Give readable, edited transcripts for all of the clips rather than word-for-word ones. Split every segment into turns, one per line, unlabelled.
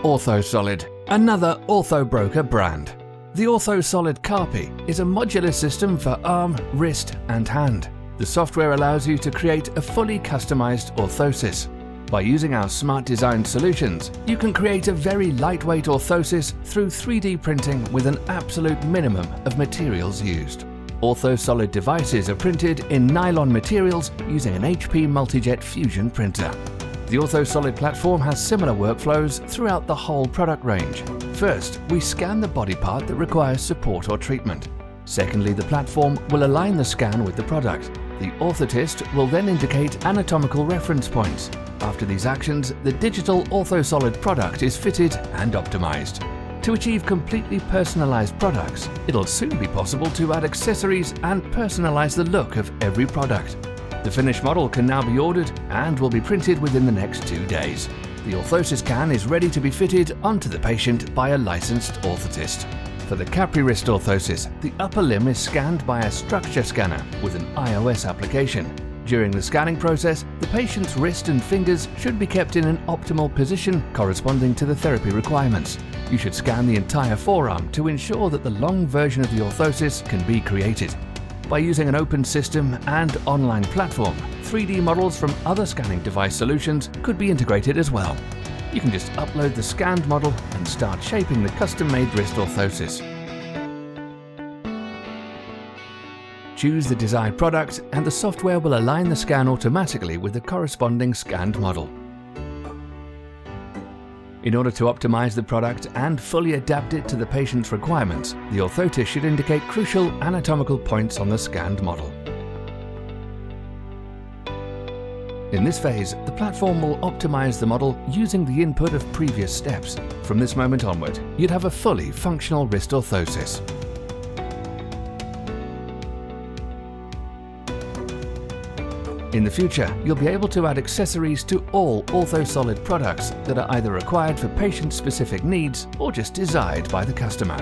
OrthoSOLID, another ortho broker brand. The OrthoSOLID Carpi is a modular system for arm, wrist and hand. The software allows you to create a fully customized orthosis. By using our smart design solutions, you can create a very lightweight orthosis through 3D printing with an absolute minimum of materials used. OrthoSOLID devices are printed in nylon materials using an HP Multijet Fusion printer. The OrthoSOLID platform has similar workflows throughout the whole product range. First, we scan the body part that requires support or treatment. Secondly, the platform will align the scan with the product. The orthotist will then indicate anatomical reference points. After these actions, the digital OrthoSOLID product is fitted and optimized. To achieve completely personalized products, it'll soon be possible to add accessories and personalize the look of every product. The finished model can now be ordered and will be printed within the next 2 days. The orthosis can is ready to be fitted onto the patient by a licensed orthotist. For the Capri wrist orthosis, the upper limb is scanned by a structure scanner with an iOS application. During the scanning process, the patient's wrist and fingers should be kept in an optimal position corresponding to the therapy requirements. You should scan the entire forearm to ensure that the long version of the orthosis can be created. By using an open system and online platform, 3D models from other scanning device solutions could be integrated as well. You can just upload the scanned model and start shaping the custom-made wrist orthosis. Choose the desired product and the software will align the scan automatically with the corresponding scanned model. In order to optimize the product and fully adapt it to the patient's requirements, the orthotist should indicate crucial anatomical points on the scanned model. In this phase, the platform will optimize the model using the input of previous steps. From this moment onward, you'd have a fully functional wrist orthosis. In the future, you'll be able to add accessories to all OrthoSOLID products that are either required for patient-specific needs or just desired by the customer.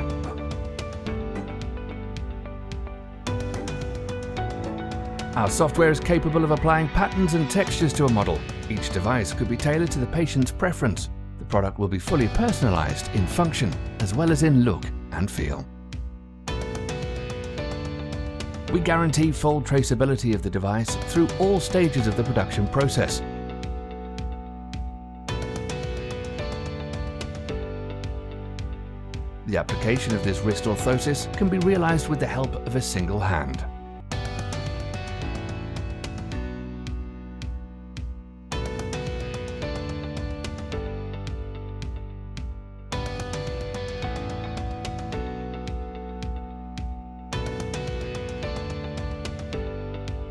Our software is capable of applying patterns and textures to a model. Each device could be tailored to the patient's preference. The product will be fully personalized in function as well as in look and feel. We guarantee full traceability of the device through all stages of the production process. The application of this wrist orthosis can be realized with the help of a single hand.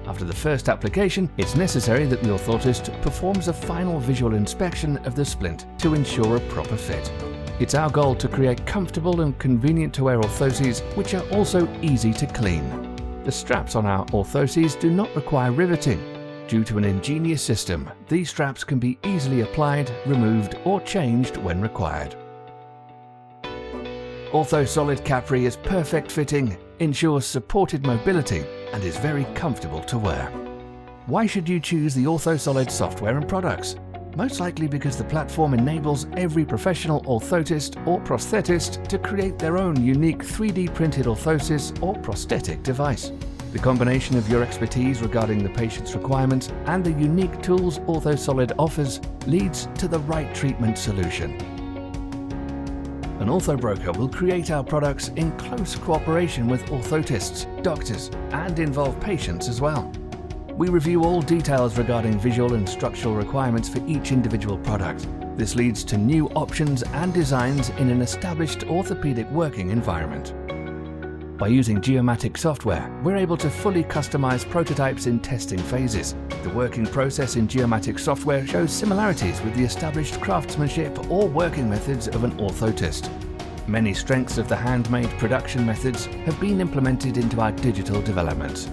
After the first application, it's necessary that the orthotist performs a final visual inspection of the splint to ensure a proper fit. It's our goal to create comfortable and convenient to wear orthoses which are also easy to clean. The straps on our orthoses do not require riveting. Due to an ingenious system, these straps can be easily applied, removed or changed when required. OrthoSOLID Capri is perfect fitting, ensures supported mobility and is very comfortable to wear. Why should you choose the OrthoSOLID software and products? Most likely because the platform enables every professional orthotist or prosthetist to create their own unique 3D printed orthosis or prosthetic device. The combination of your expertise regarding the patient's requirements and the unique tools OrthoSOLID offers leads to the right treatment solution. An ortho broker will create our products in close cooperation with orthotists, doctors, and involve patients as well. We review all details regarding visual and structural requirements for each individual product. This leads to new options and designs in an established orthopedic working environment. By using Geomatic software, we're able to fully customize prototypes in testing phases. The working process in Geomatic software shows similarities with the established craftsmanship or working methods of an orthotist. Many strengths of the handmade production methods have been implemented into our digital developments.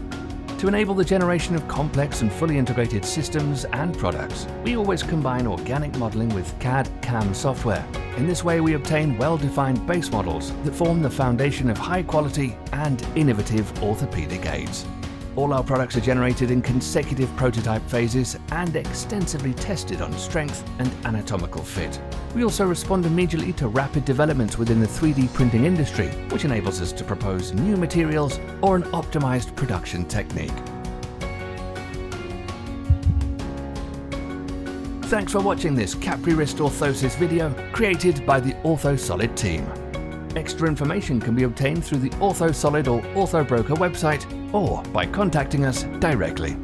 To enable the generation of complex and fully integrated systems and products, we always combine organic modeling with CAD/CAM software. In this way, we obtain well-defined base models that form the foundation of high-quality and innovative orthopedic aids. All our products are generated in consecutive prototype phases and extensively tested on strength and anatomical fit. We also respond immediately to rapid developments within the 3D printing industry, which enables us to propose new materials or an optimized production technique. Thanks for watching this Capri Wrist Orthosis video created by the OrthoSOLID team. Extra information can be obtained through the OrthoSOLID or OrthoBroker website or by contacting us directly.